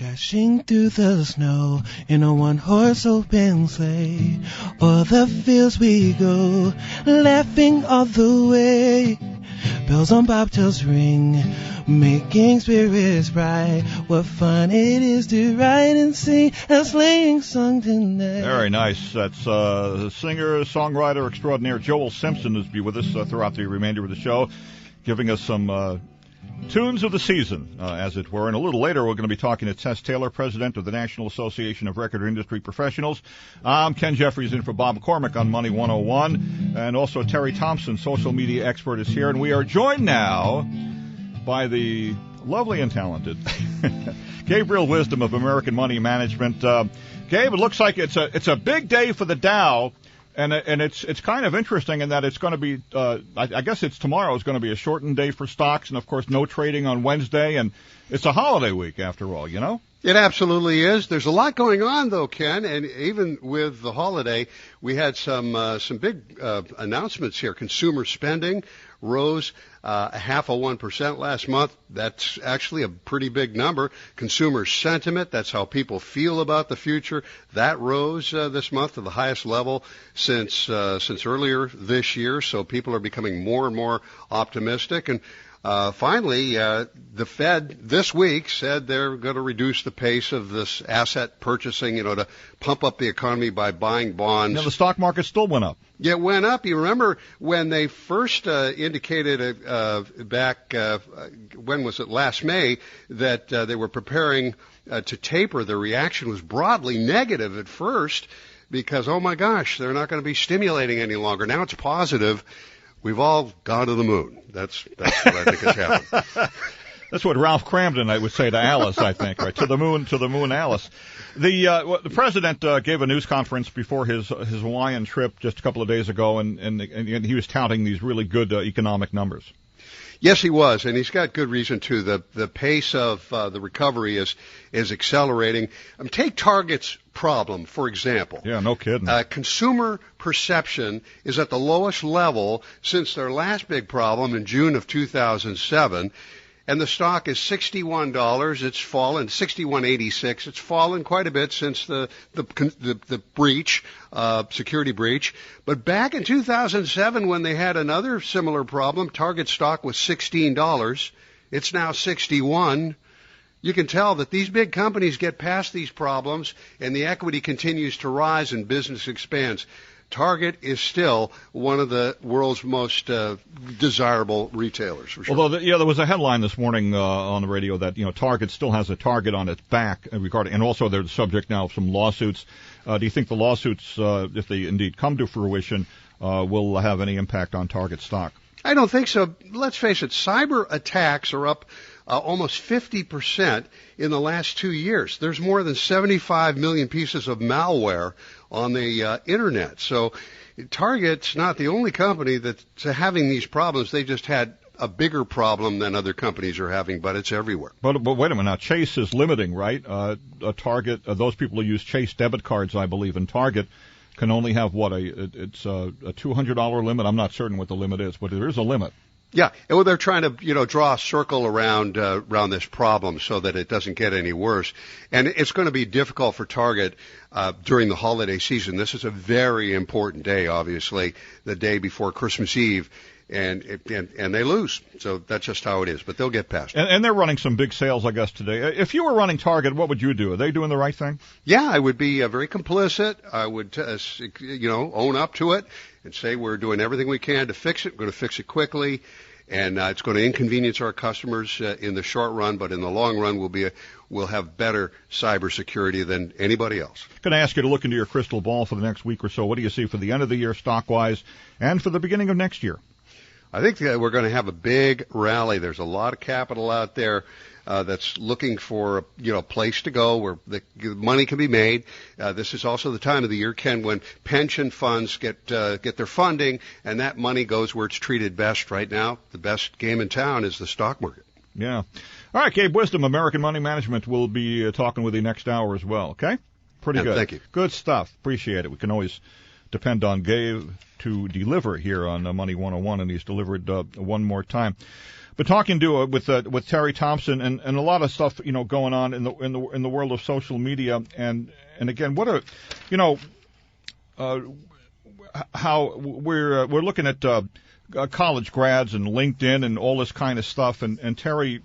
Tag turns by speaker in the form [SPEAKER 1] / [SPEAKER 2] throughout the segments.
[SPEAKER 1] Dashing through the snow in a one-horse open sleigh. O'er the fields we go, laughing all the way. Bells on bobtails ring, making spirits bright. What fun it is to ride and sing a sleighing song tonight.
[SPEAKER 2] Very nice. That's singer, songwriter extraordinaire Joel Simpson who's be with us throughout the remainder of the show, giving us some tunes of the season, as it were. And a little later, we're going to be talking to Tess Taylor, president of the National Association of Record Industry Professionals. I'm Ken Jeffries in for Bob McCormick on Money 101. And also Terry Thompson, social media expert, is here. And we are joined now by the lovely and talented Gabriel Wisdom of American Money Management. Gabe, it looks like it's a big day for the Dow. And it's kind of interesting in that it's going to be, I guess it's tomorrow is going to be a shortened day for stocks, and of course no trading on Wednesday, and it's a holiday week after all, you know?
[SPEAKER 3] It absolutely is. There's a lot going on though, Ken, and even with the holiday, we had some big announcements here. Consumer spending rose 0.5% last month. That's actually a pretty big number. Consumer sentiment, that's how people feel about the future, that rose this month to the highest level since earlier this year. So people are becoming more and more optimistic. And finally, the Fed this week said they're going to reduce the pace of this asset purchasing, to pump up the economy by buying bonds.
[SPEAKER 2] Now, the stock market still went up.
[SPEAKER 3] Yeah, it went up. You remember when they first indicated back, when was it, last May, that they were preparing to taper, the reaction was broadly negative at first because, oh my gosh, they're not going to be stimulating any longer. Now it's positive. We've all gone to the moon. That's what I think has happened.
[SPEAKER 2] That's what Ralph Cramden would say to Alice, I think, right? To the moon, Alice. The president gave a news conference before his Hawaiian trip just a couple of days ago, and he was touting these really good economic numbers.
[SPEAKER 3] Yes, he was, and he's got good reason to. The pace of the recovery is accelerating. Take Target's problem, for example.
[SPEAKER 2] Yeah, no kidding.
[SPEAKER 3] Consumer perception is at the lowest level since their last big problem in June of 2007. And the stock is $61. It's fallen, $61.86. It's fallen quite a bit since the breach, security breach. But back in 2007, when they had another similar problem, Target stock was $16. It's now $61. You can tell that these big companies get past these problems, and the equity continues to rise and business expands. Target is still one of the world's most desirable retailers, for sure.
[SPEAKER 2] Although, there was a headline this morning on the radio that, Target still has a target on its back regarding, and also they're the subject now of some lawsuits. Do you think the lawsuits, if they indeed come to fruition, will have any impact on Target stock?
[SPEAKER 3] I don't think so. Let's face it, cyber attacks are up almost 50% in the last 2 years. There's more than 75 million pieces of malware on the internet. So Target's not the only company that's having these problems. They just had a bigger problem than other companies are having, but it's everywhere.
[SPEAKER 2] But wait a minute. Now, Chase is limiting, right? Target, those people who use Chase debit cards, I believe, in Target can only have it's a $200 limit. I'm not certain what the limit is, but there is a limit.
[SPEAKER 3] Yeah, well, they're trying to, draw a circle around this problem so that it doesn't get any worse. And it's going to be difficult for Target during the holiday season. This is a very important day, obviously, the day before Christmas Eve, and they lose. So that's just how it is. But they'll get past it.
[SPEAKER 2] And they're running some big sales, I guess, today. If you were running Target, what would you do? Are they doing the right thing?
[SPEAKER 3] Yeah, I would be very complicit. I would, own up to it and say we're doing everything we can to fix it. We're going to fix it quickly. And it's going to inconvenience our customers in the short run, but in the long run, we'll have better cybersecurity than anybody else.
[SPEAKER 2] I'm going to ask you to look into your crystal ball for the next week or so. What do you see for the end of the year stock-wise and for the beginning of next year?
[SPEAKER 3] I think we're going to have a big rally. There's a lot of capital out there that's looking for a place to go where the money can be made. This is also the time of the year, Ken, when pension funds get their funding, and that money goes where it's treated best. Right now, the best game in town is the stock market.
[SPEAKER 2] Yeah. All right, Gabe Wisdom, American Money Management, will be talking with you next hour as well. Okay. Pretty good.
[SPEAKER 3] Thank you.
[SPEAKER 2] Good stuff. Appreciate it. We can always depend on Gabe to deliver here on Money 101, and he's delivered one more time. But talking to with Terry Thompson and a lot of stuff going on in the world of social media and again how we're looking at college grads and LinkedIn and all this kind of stuff and Terry,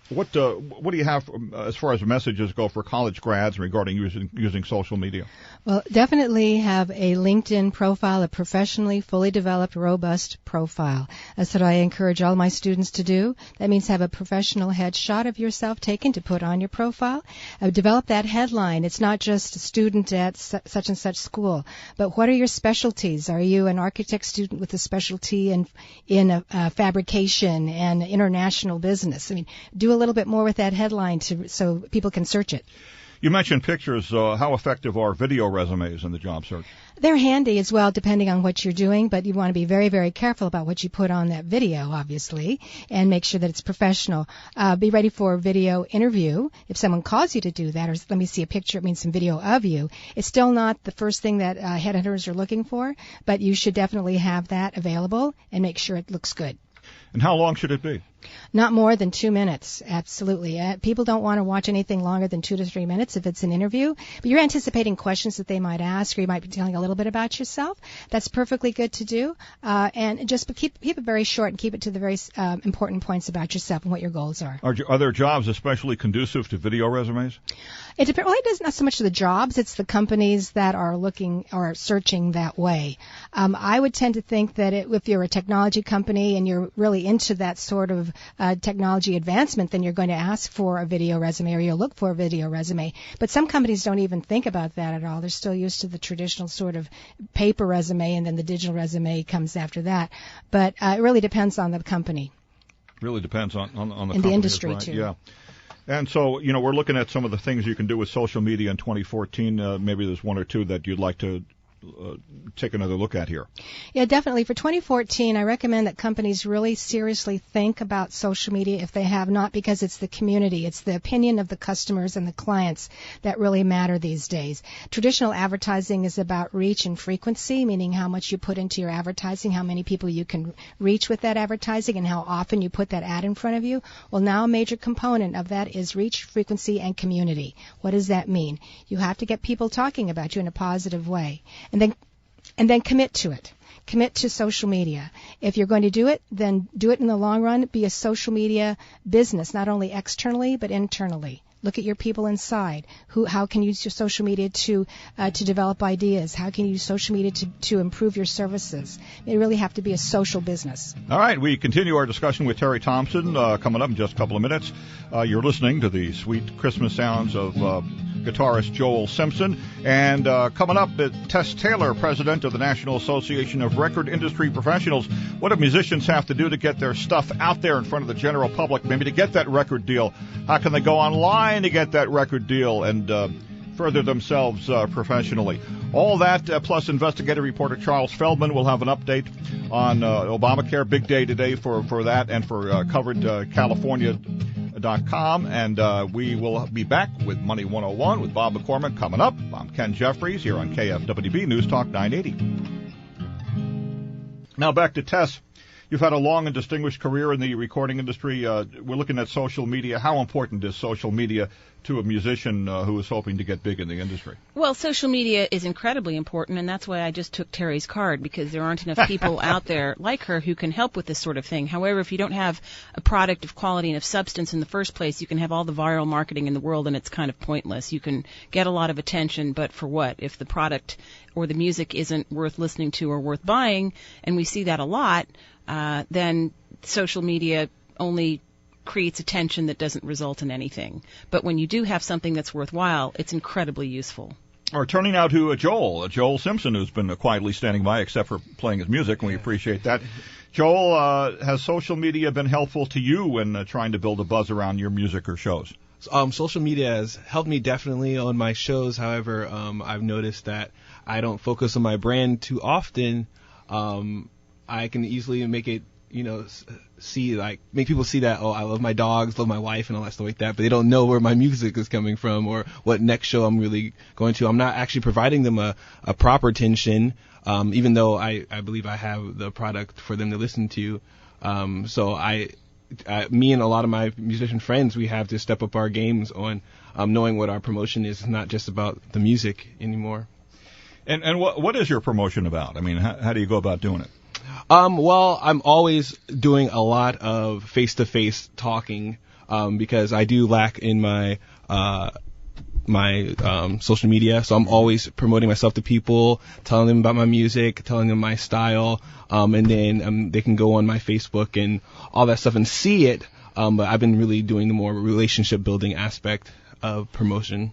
[SPEAKER 2] what do you have as far as messages go for college grads regarding using social media?
[SPEAKER 4] Well, definitely have a LinkedIn profile, a professionally, fully developed, robust profile. That's what I encourage all my students to do. That means have a professional headshot of yourself taken to put on your profile. Develop that headline. It's not just a student at such and such school, but what are your specialties? Are you an architect student with a specialty in fabrication and international business? I mean, do a little bit more with that headline so people can search it.
[SPEAKER 2] You mentioned pictures. How effective are video resumes in the job search?
[SPEAKER 4] They're handy as well, depending on what you're doing, but you want to be very, very careful about what you put on that video, obviously, and make sure that it's professional. Be ready for a video interview. If someone calls you to do that, or let me see a picture, it means some video of you. It's still not the first thing that headhunters are looking for, but you should definitely have that available and make sure it looks good.
[SPEAKER 2] And how long should it be?
[SPEAKER 4] Not more than 2 minutes, absolutely. People don't want to watch anything longer than 2 to 3 minutes if it's an interview. But you're anticipating questions that they might ask, or you might be telling a little bit about yourself. That's perfectly good to do. And just keep it very short and keep it to the very important points about yourself and what your goals are.
[SPEAKER 2] Are there jobs especially conducive to video resumes?
[SPEAKER 4] It depends. Well, it doesn't not so much the jobs; it's the companies that are looking or searching that way. I would tend to think that if you're a technology company and you're really into that sort of technology advancement, then you're going to ask for a video resume or you'll look for a video resume. But some companies don't even think about that at all. They're still used to the traditional sort of paper resume, and then the digital resume comes after that. But it really depends on the company.
[SPEAKER 2] Really depends on the company.
[SPEAKER 4] In the industry,
[SPEAKER 2] right?
[SPEAKER 4] too.
[SPEAKER 2] Yeah. And so, we're looking at some of the things you can do with social media in 2014. Maybe there's one or two that you'd like to take another look at here.
[SPEAKER 4] Yeah, definitely. For 2014, I recommend that companies really seriously think about social media if they have not, because it's the community, it's the opinion of the customers and the clients that really matter these days. Traditional advertising is about reach and frequency, meaning how much you put into your advertising, how many people you can reach with that advertising, and how often you put that ad in front of you. Well, now a major component of that is reach, frequency, and community. What does that mean? You have to get people talking about you in a positive way. And then commit to it. Commit to social media. If you're going to do it, then do it in the long run. Be a social media business, not only externally but internally. Look at your people inside. How can you use your social media to develop ideas? How can you use social media to improve your services? You really have to be a social business.
[SPEAKER 2] All right, we continue our discussion with Terry Thompson coming up in just a couple of minutes. You're listening to the sweet Christmas sounds of guitarist Joel Simpson. And coming up, Tess Taylor, president of the National Association of Record Industry Professionals. What do musicians have to do to get their stuff out there in front of the general public, maybe to get that record deal? How can they go online to get that record deal and further themselves professionally? All that, plus investigative reporter Charles Feldman will have an update on Obamacare. Big day today for that and for covered California.com. And we will be back with Money 101 with Bob McCormick coming up. I'm Ken Jeffries here on KFWB News Talk 980. Now back to Tess. You've had a long and distinguished career in the recording industry. We're looking at social media. How important is social media to a musician who is hoping to get big in the industry?
[SPEAKER 5] Well, social media is incredibly important, and that's why I just took Terry's card, because there aren't enough people out there like her who can help with this sort of thing. However, if you don't have a product of quality and of substance in the first place, you can have all the viral marketing in the world, and it's kind of pointless. You can get a lot of attention, but for what? If the product or the music isn't worth listening to or worth buying, and we see that a lot, then social media only creates attention that doesn't result in anything. But when you do have something that's worthwhile, it's incredibly useful.
[SPEAKER 2] Or turning now to Joel Simpson, who's been quietly standing by except for playing his music, and we appreciate that. Joel, has social media been helpful to you in trying to build a buzz around your music or shows?
[SPEAKER 6] Social media has helped me definitely on my shows. However, I've noticed that I don't focus on my brand too often. I can easily make it, make people see that, I love my dogs, love my wife, and all that stuff like that, but they don't know where my music is coming from or what next show I'm really going to. I'm not actually providing them a proper attention, even though I believe I have the product for them to listen to. So I me and a lot of my musician friends, we have to step up our games on knowing what our promotion is. It's not just about the music anymore.
[SPEAKER 2] And what is your promotion about? I mean, how do you go about doing it?
[SPEAKER 6] Well, I'm always doing a lot of face-to-face talking because I do lack in my social media, so I'm always promoting myself to people, telling them about my music, telling them my style, and then they can go on my Facebook and all that stuff and see it. But I've been really doing the more relationship building aspect of promotion.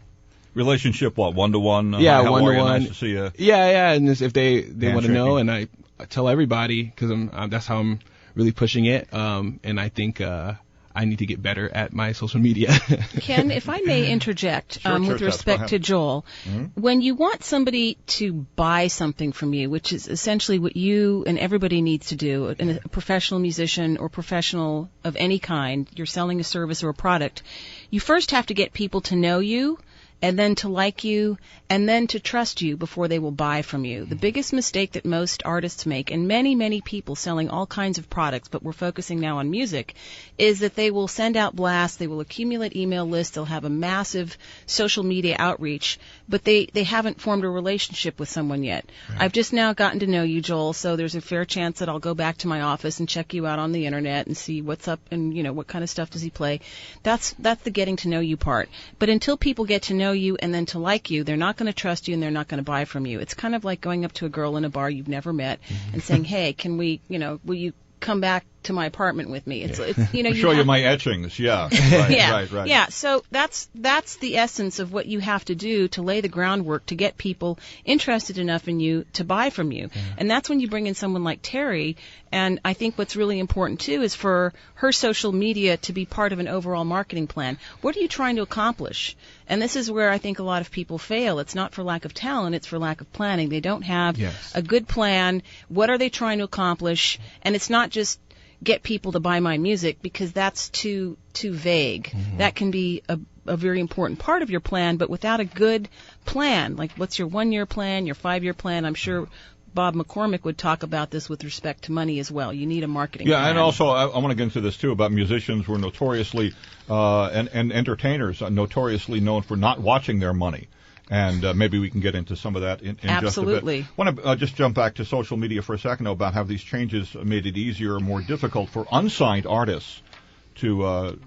[SPEAKER 2] Relationship, what, one-to-one?
[SPEAKER 6] Yeah,
[SPEAKER 2] how
[SPEAKER 6] one-to-one.
[SPEAKER 2] Nice to see you.
[SPEAKER 6] Yeah, and if they want to know,
[SPEAKER 2] Handshaking.
[SPEAKER 6] and I tell everybody because that's how I'm really pushing it. And I think I need to get better at my social media.
[SPEAKER 5] Ken, if I may interject
[SPEAKER 2] Sure,
[SPEAKER 5] with
[SPEAKER 2] Tess, go
[SPEAKER 5] respect
[SPEAKER 2] ahead.
[SPEAKER 5] to Joel,
[SPEAKER 2] Mm-hmm.
[SPEAKER 5] when you want somebody to buy something from you, which is essentially what you and everybody needs to do, a professional musician or professional of any kind, you're selling a service or a product, you first have to get people to know you, and then to like you, and then to trust you before they will buy from you. The biggest mistake that most artists make, and many, many people selling all kinds of products, but we're focusing now on music, is that they will send out blasts, they will accumulate email lists, they'll have a massive social media outreach, but they haven't formed a relationship with someone yet. Right. I've just now gotten to know you, Joel, so there's a fair chance that I'll go back to my office and check you out on the internet and see what's up and, what kind of stuff does he play. That's the getting to know you part. But until people get to know you and then to like you, they're not going to trust you and they're not going to buy from you. It's kind of like going up to a girl in a bar you've never met and saying, hey, can we, will you come back to my apartment with me? It's
[SPEAKER 2] show you my etchings. Yeah. Right, right.
[SPEAKER 5] Yeah. So that's the essence of what you have to do to lay the groundwork to get people interested enough in you to buy from you. Yeah. And that's when you bring in someone like Terry. And I think what's really important too is for her social media to be part of an overall marketing plan. What are you trying to accomplish? And this is where I think a lot of people fail. It's not for lack of talent, it's for lack of planning. They don't have a good plan. What are they trying to accomplish? And it's not just get people to buy my music, because that's too vague. Mm-hmm. That can be a very important part of your plan, but without a good plan, like what's your 1-year plan, your 5-year plan, I'm sure Bob McCormick would talk about this with respect to money as well. You need a marketing plan.
[SPEAKER 2] And also I want to get into this too about musicians who are notoriously and entertainers are notoriously known for not watching their money. And maybe we can get into some of that in just a bit. I want to just jump back to social media for a second, though, about how these changes made it easier or more difficult for unsigned artists to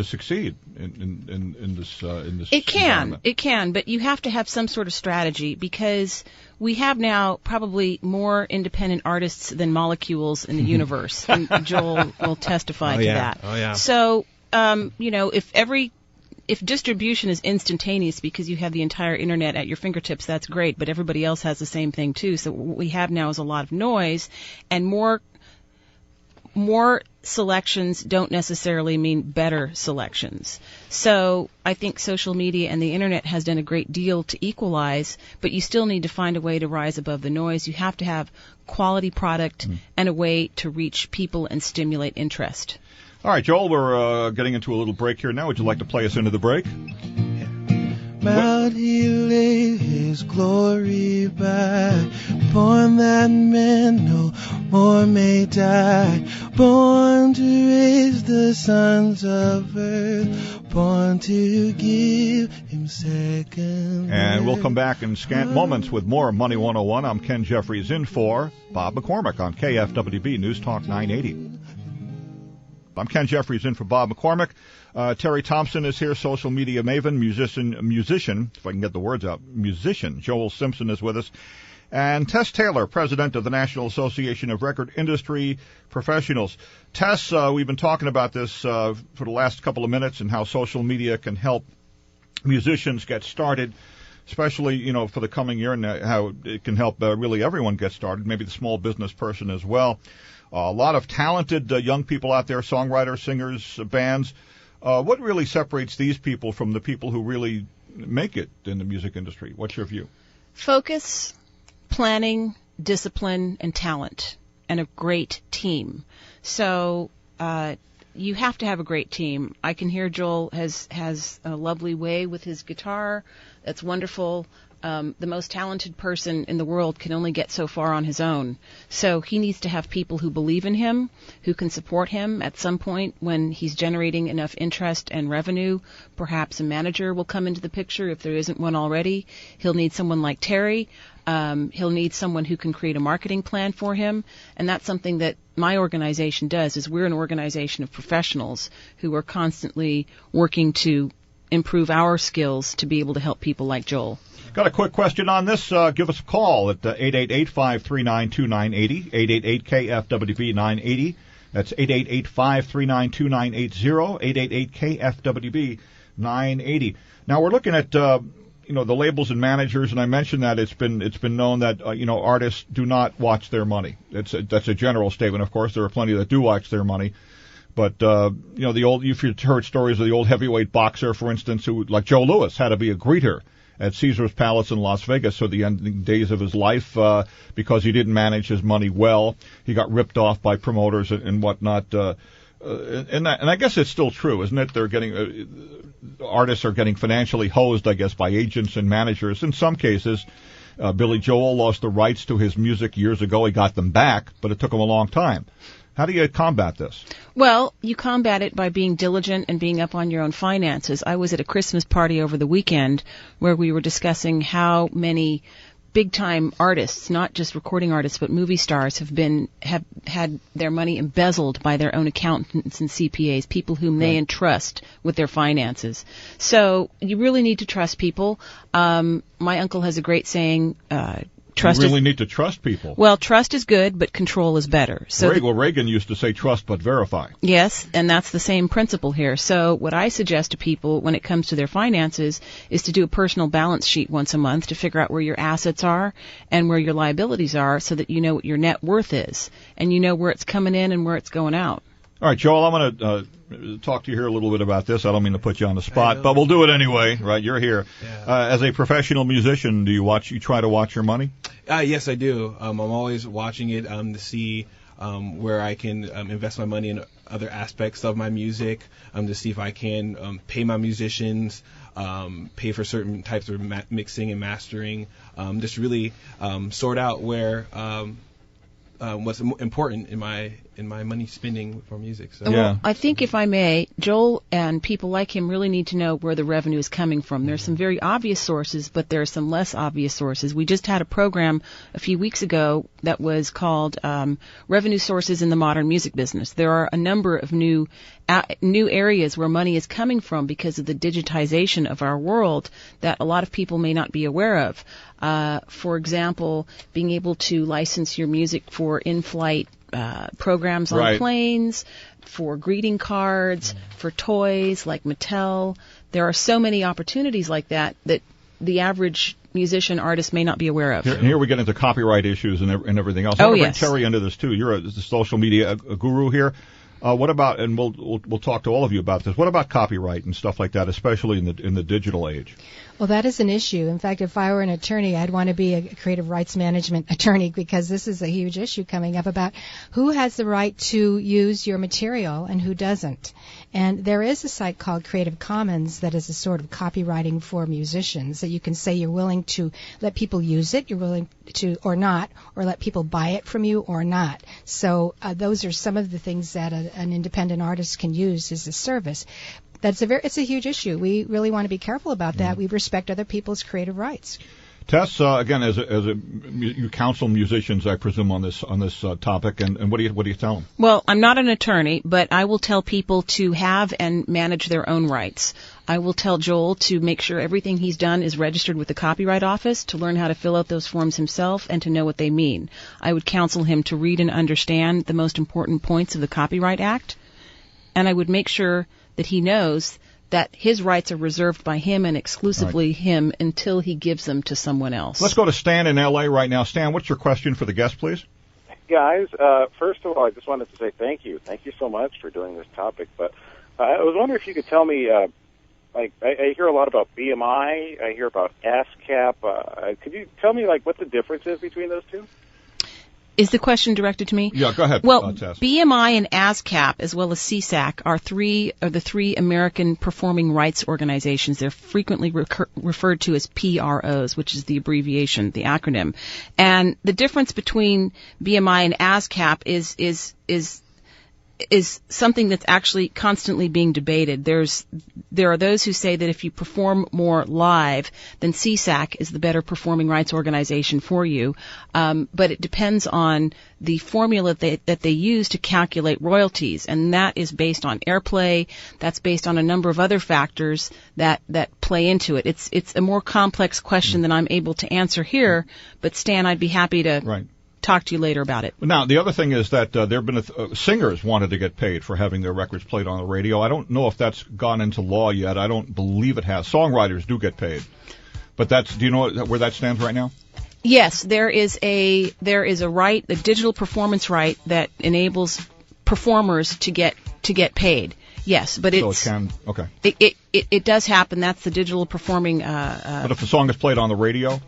[SPEAKER 2] succeed in this.
[SPEAKER 5] It can, but you have to have some sort of strategy, because we have now probably more independent artists than molecules in the universe, and Joel will testify to that.
[SPEAKER 6] Oh yeah.
[SPEAKER 5] So, if distribution is instantaneous because you have the entire internet at your fingertips, that's great, but everybody else has the same thing too. So what we have now is a lot of noise, and more selections don't necessarily mean better selections. So I think social media and the internet has done a great deal to equalize, but you still need to find a way to rise above the noise. You have to have quality product and a way to reach people and stimulate interest.
[SPEAKER 2] All right, Joel, we're getting into a little break here now. Would you like to play us into the break?
[SPEAKER 1] Mount he laid his glory by, born that men no more may die, born to raise the sons of earth, born to give him second.
[SPEAKER 2] And we'll come back in scant moments with more Money 101. I'm Ken Jeffries in for Bob McCormick on KFWB News Talk 980. I'm Ken Jeffries in for Bob McCormick. Terry Thompson is here, social media maven, musician, if I can get the words out, musician. Joel Simpson is with us. And Tess Taylor, president of the National Association of Record Industry Professionals. Tess, we've been talking about this for the last couple of minutes and how social media can help musicians get started, especially, for the coming year, and how it can help really everyone get started, maybe the small business person as well. A lot of talented young people out there, songwriters, singers, bands. What really separates these people from the people who really make it in the music industry? What's your view?
[SPEAKER 5] Focus, planning, discipline, and talent, and a great team. So you have to have a great team. I can hear Joel has a lovely way with his guitar. That's wonderful. The most talented person in the world can only get so far on his own. So he needs to have people who believe in him, who can support him at some point when he's generating enough interest and revenue. Perhaps a manager will come into the picture if there isn't one already. He'll need someone like Terry. He'll need someone who can create a marketing plan for him. And that's something that my organization does, is we're an organization of professionals who are constantly working to improve our skills to be able to help people like Joel.
[SPEAKER 2] Got a quick question on this? Give us a call at 888-539-2980, 888-KFWB-980. That's 888-539-2980, 888-KFWB-980. Now we're looking at the labels and managers, and I mentioned that it's been known that artists do not watch their money. That's a general statement. Of course, there are plenty that do watch their money. But, you've heard stories of the old heavyweight boxer, for instance, who, like Joe Louis, had to be a greeter at Caesar's Palace in Las Vegas for the ending days of his life because he didn't manage his money well. He got ripped off by promoters and whatnot. And I guess it's still true, isn't it? They're getting artists are getting financially hosed, I guess, by agents and managers. In some cases, Billy Joel lost the rights to his music years ago. He got them back, but it took him a long time. How do you combat this?
[SPEAKER 5] Well, you combat it by being diligent and being up on your own finances. I was at a Christmas party over the weekend where we were discussing how many big-time artists, not just recording artists, but movie stars, have had their money embezzled by their own accountants and CPAs, people whom they entrust with their finances. So you really need to trust people. My uncle has a great saying, trust.
[SPEAKER 2] You really need to trust people.
[SPEAKER 5] Well, trust is good, but control is better. So
[SPEAKER 2] Reagan used to say trust but verify.
[SPEAKER 5] Yes, and that's the same principle here. So what I suggest to people when it comes to their finances is to do a personal balance sheet once a month to figure out where your assets are and where your liabilities are so that you know what your net worth is and you know where it's coming in and where it's going out.
[SPEAKER 2] All right, Joel, I'm going to talk to you here a little bit about this. I don't mean to put you on the spot, but we'll do it anyway, right? You're here.
[SPEAKER 6] Yeah.
[SPEAKER 2] As a professional musician, do you try to watch your money?
[SPEAKER 6] Yes, I do. I'm always watching it to see where I can invest my money in other aspects of my music, to see if I can pay my musicians, pay for certain types of mixing and mastering, just really sort out where what's important in my money spending for music. So.
[SPEAKER 5] Well, I think if I may, Joel and people like him really need to know where the revenue is coming from. There's some very obvious sources, but there are some less obvious sources. We just had a program a few weeks ago that was called Revenue Sources in the Modern Music Business. There are a number of new areas where money is coming from because of the digitization of our world that a lot of people may not be aware of. For example, being able to license your music for in-flight programs on planes, for greeting cards, for toys like Mattel. There are so many opportunities like that that the average musician, artist may not be aware of.
[SPEAKER 2] Here we get into copyright issues and everything else.
[SPEAKER 5] Oh,
[SPEAKER 2] I want to
[SPEAKER 5] yes.
[SPEAKER 2] bring Terry into this too. You're a social media guru here. What about, and we'll talk to all of you about this, what about copyright and stuff like that, especially in the digital age?
[SPEAKER 4] Well, that is an issue. In fact, if I were an attorney, I'd want to be a creative rights management attorney because this is a huge issue coming up about who has the right to use your material and who doesn't. And there is a site called Creative Commons that is a sort of copywriting for musicians that you can say you're willing to let people use it, you're willing to or not, or let people buy it from you or not. So those are some of the things that an independent artist can use as a service. It's a huge issue. We really want to be careful about that. We respect other people's creative rights.
[SPEAKER 2] Tess, again, you counsel musicians, I presume, on this topic, and what do you tell them?
[SPEAKER 5] Well, I'm not an attorney, but I will tell people to have and manage their own rights. I will tell Joel to make sure everything he's done is registered with the Copyright Office, to learn how to fill out those forms himself, and to know what they mean. I would counsel him to read and understand the most important points of the Copyright Act, and I would make sure that he knows that his rights are reserved by him and exclusively him until he gives them to someone else.
[SPEAKER 2] Let's go to Stan in L.A. right now. Stan, what's your question for the guest, please?
[SPEAKER 7] Guys, first of all, I just wanted to say thank you. Thank you so much for doing this topic. But I was wondering if you could tell me, I hear a lot about BMI. I hear about ASCAP. Could you tell me, what the difference is between those two?
[SPEAKER 5] Is the question directed to me?
[SPEAKER 2] Yeah, go ahead.
[SPEAKER 5] Well,
[SPEAKER 2] Tess.
[SPEAKER 5] BMI and ASCAP, as well as CSAC, are the three American performing rights organizations. They're frequently referred to as PROs, which is the abbreviation, the acronym. And the difference between BMI and ASCAP is something that's actually constantly being debated. There are those who say that if you perform more live, then CSAC is the better performing rights organization for you. But it depends on the formula that they use to calculate royalties, and that is based on airplay. That's based on a number of other factors that play into it. It's a more complex question than I'm able to answer here. But Stan, I'd be happy to talk to you later about it.
[SPEAKER 2] Now, the other thing is that there have been singers wanted to get paid for having their records played on the radio. I don't know if that's gone into law yet. I don't believe it has. Songwriters do get paid. But do you know where that stands right now?
[SPEAKER 5] Yes, there is a right, a digital performance right that enables performers to get paid. Yes, but it does happen. That's the digital performing.
[SPEAKER 2] But if the song is played on the radio?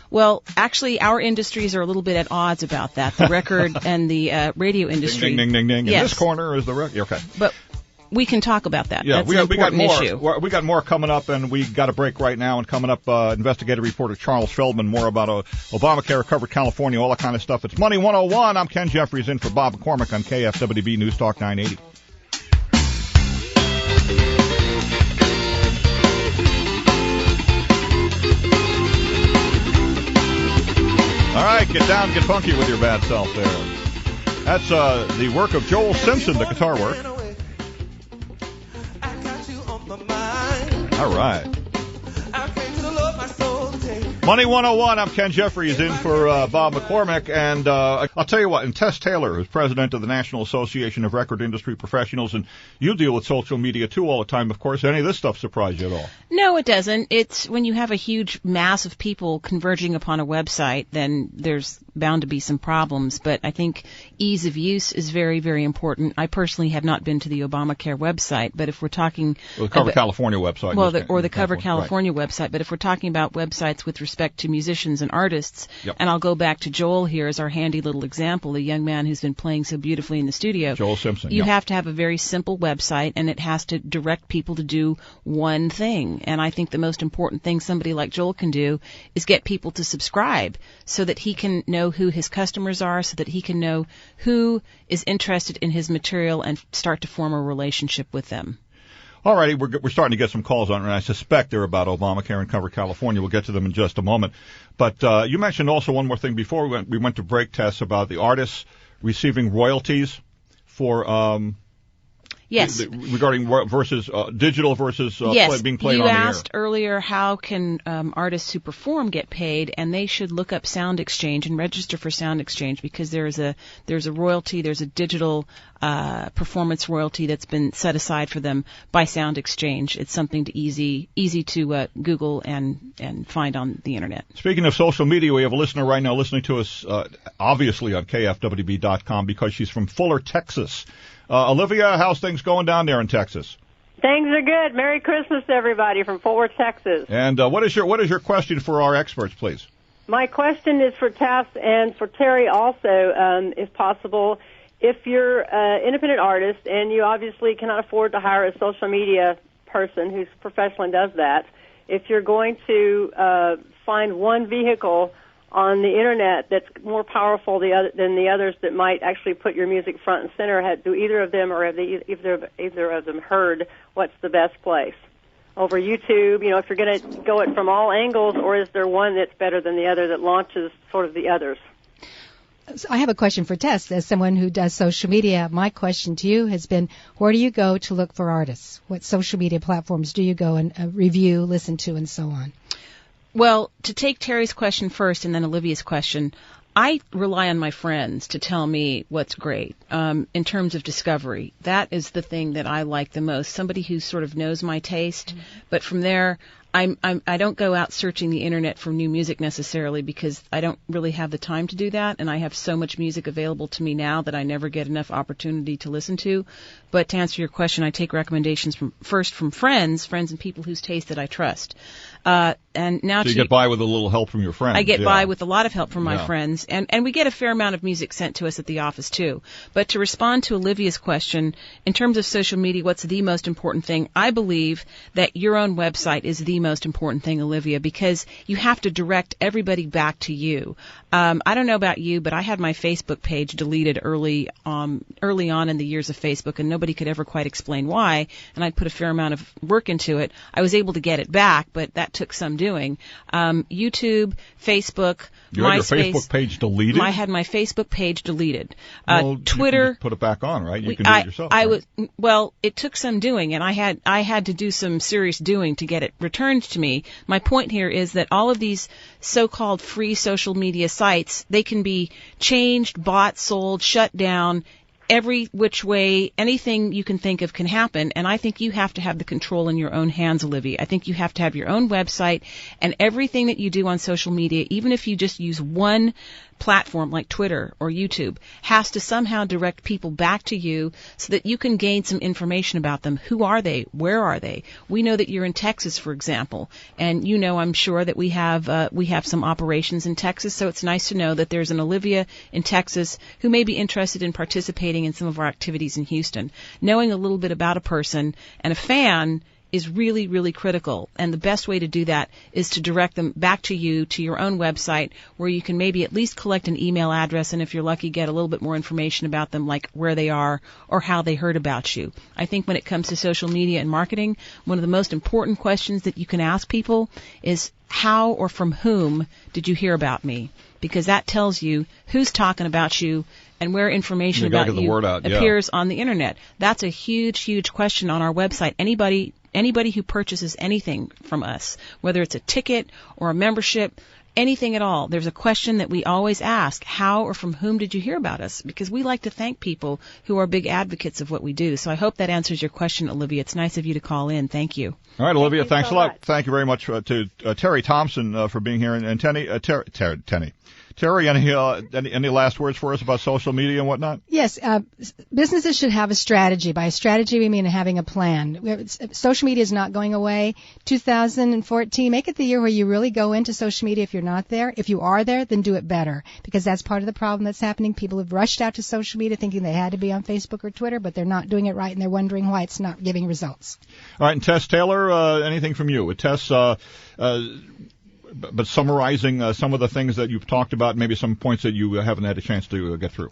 [SPEAKER 5] Well, actually, our industries are a little bit at odds about that. The record and the radio industry.
[SPEAKER 2] Ding, ding, ding, ding, ding.
[SPEAKER 5] Yes.
[SPEAKER 2] In this corner is the record. Okay.
[SPEAKER 5] But we can talk about that.
[SPEAKER 2] Yeah,
[SPEAKER 5] That's an important issue.
[SPEAKER 2] We got more coming up, and we got a break right now. And coming up, investigative reporter Charles Feldman, more about Obamacare, covered California, all that kind of stuff. It's Money 101. I'm Ken Jeffries in for Bob McCormick on KFWB News Talk 980. All right, get down, get funky with your bad self there. That's the work of Joel Simpson, the guitar work. All right. Money 101, I'm Ken Jeffries in for Bob McCormick. And I'll tell you what, and Tess Taylor, who's president of the National Association of Record Industry Professionals, and you deal with social media too all the time, of course. Any of this stuff surprise you at all?
[SPEAKER 5] No, it doesn't. It's when you have a huge mass of people converging upon a website, then there's bound to be some problems. But I think ease of use is very, very important. I personally have not been to the Obamacare website, but if we're talking...
[SPEAKER 2] Well, the Cover California website.
[SPEAKER 5] Well, the Cover California website. But if we're talking about websites with respect to musicians and artists, and I'll go back to Joel here as our handy little example, a young man who's been playing so beautifully in the studio.
[SPEAKER 2] Joel Simpson.
[SPEAKER 5] You have to have a very simple website, and it has to direct people to do one thing. And I think the most important thing somebody like Joel can do is get people to subscribe so that he can know who his customers are, so that he can know who is interested in his material and start to form a relationship with them.
[SPEAKER 2] All righty, we're starting to get some calls on it, and I suspect they're about Obamacare and Cover California. We'll get to them in just a moment. But you mentioned also one more thing before we went to break, Tess, about the artists receiving royalties for
[SPEAKER 5] yes,
[SPEAKER 2] regarding versus digital versus being played on the air.
[SPEAKER 5] You asked earlier how can artists who perform get paid, and they should look up Sound Exchange and register for Sound Exchange, because there's a royalty, there's a digital performance royalty that's been set aside for them by Sound Exchange. It's something to easy to Google and find on the internet.
[SPEAKER 2] Speaking of social media, we have a listener right now listening to us obviously on KFWB.com because she's from Fuller, Texas. Olivia, how's things going down there in Texas?
[SPEAKER 8] Things are good. Merry Christmas to everybody from Fort Worth, Texas.
[SPEAKER 2] And what is your question for our experts, please?
[SPEAKER 8] My question is for Tess and for Terry also, if possible. If you're an independent artist and you obviously cannot afford to hire a social media person who's professional and does that, if you're going to find one vehicle on the internet that's more powerful than the others that might actually put your music front and center, do either of them or have either of them heard what's the best place? Over YouTube, if you're going to go it from all angles, or is there one that's better than the other that launches sort of the others?
[SPEAKER 4] So I have a question for Tess. As someone who does social media, my question to you has been, where do you go to look for artists? What social media platforms do you go and review, listen to, and so on?
[SPEAKER 5] Well, to take Terry's question first and then Olivia's question, I rely on my friends to tell me what's great in terms of discovery. That is the thing that I like the most, somebody who sort of knows my taste. Mm-hmm. But from there, I don't go out searching the internet for new music necessarily, because I don't really have the time to do that, and I have so much music available to me now that I never get enough opportunity to listen to. But to answer your question, I take recommendations from friends and people whose taste that I trust. And now
[SPEAKER 2] so you get by with a little help from your friends.
[SPEAKER 5] I get by with a lot of help from my friends, and we get a fair amount of music sent to us at the office too. But to respond to Olivia's question, in terms of social media, what's the most important thing? I believe that your own website is the most important thing, Olivia, because you have to direct everybody back to you. I don't know about you, but I had my Facebook page deleted early on in the years of Facebook, and nobody could ever quite explain why, and I'd put a fair amount of work into it. I was able to get it back, but that took some doing. YouTube, Facebook,
[SPEAKER 2] you
[SPEAKER 5] MySpace.
[SPEAKER 2] Had your Facebook page deleted?
[SPEAKER 5] I had my Facebook page deleted.
[SPEAKER 2] Well,
[SPEAKER 5] Twitter.
[SPEAKER 2] You can just put it back on, right? You can do it yourself.
[SPEAKER 5] Well, it took some doing, and I had to do some serious doing to get it returned to me. My point here is that all of these so-called free social media sites, they can be changed, bought, sold, shut down. Every which way, anything you can think of can happen, and I think you have to have the control in your own hands, Olivia. I think you have to have your own website, and everything that you do on social media, even if you just use one platform like Twitter or YouTube, has to somehow direct people back to you so that you can gain some information about them. Who are they? Where are they? We know that you're in Texas, for example, and you know, I'm sure that we have some operations in Texas, so it's nice to know that there's an Olivia in Texas who may be interested in participating in some of our activities in Houston. Knowing a little bit about a person and a fan is really, really critical. And the best way to do that is to direct them back to you, to your own website, where you can maybe at least collect an email address, and if you're lucky, get a little bit more information about them, like where they are or how they heard about you. I think when it comes to social media and marketing, one of the most important questions that you can ask people is, how or from whom did you hear about me? Because that tells you who's talking about you and where information about you appears on the Internet. That's a huge, huge question on our website. Anybody who purchases anything from us, whether it's a ticket or a membership, anything at all, there's a question that we always ask: how or from whom did you hear about us? Because we like to thank people who are big advocates of what we do. So I hope that answers your question, Olivia. It's nice of you to call in. Thank you.
[SPEAKER 2] All right, Olivia, thanks
[SPEAKER 8] so
[SPEAKER 2] a lot.
[SPEAKER 8] much.
[SPEAKER 2] Thank you very much to Terry Thompson for being here, and Terry, any last words for us about social media and whatnot?
[SPEAKER 4] Yes, businesses should have a strategy. By strategy, we mean having a plan. Social media is not going away. 2014, make it the year where you really go into social media if you're not there. If you are there, then do it better, because that's part of the problem that's happening. People have rushed out to social media thinking they had to be on Facebook or Twitter, but they're not doing it right, and they're wondering why it's not giving results.
[SPEAKER 2] All right, and Tess Taylor, anything from you? Tess, but summarizing some of the things that you've talked about, maybe some points that you haven't had a chance to get through.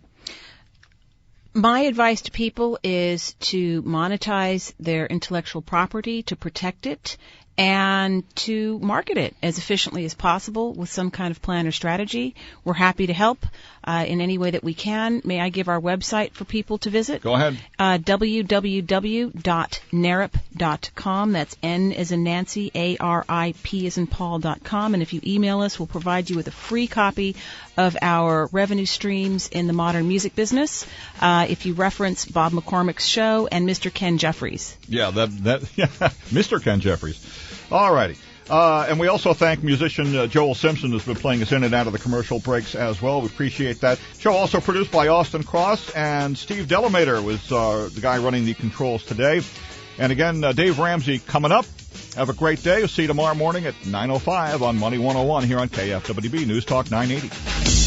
[SPEAKER 5] My advice to people is to monetize their intellectual property, to protect it, and to market it as efficiently as possible with some kind of plan or strategy. We're happy to help in any way that we can. May I give our website for people to visit?
[SPEAKER 2] Go ahead.
[SPEAKER 5] www.narip.com. That's N as in Nancy, ARIP as in Paul.com. And if you email us, we'll provide you with a free copy of our revenue streams in the modern music business if you reference Bob McCormick's show and Mr. Ken Jeffries.
[SPEAKER 2] Yeah, Mr. Ken Jeffries. All righty. And we also thank musician Joel Simpson, who's been playing us in and out of the commercial breaks as well. We appreciate that. Show also produced by Austin Cross, and Steve Delamater was the guy running the controls today. And again, Dave Ramsey coming up. Have a great day. We'll see you tomorrow morning at 9:05 on Money 101 here on KFWB News Talk 980.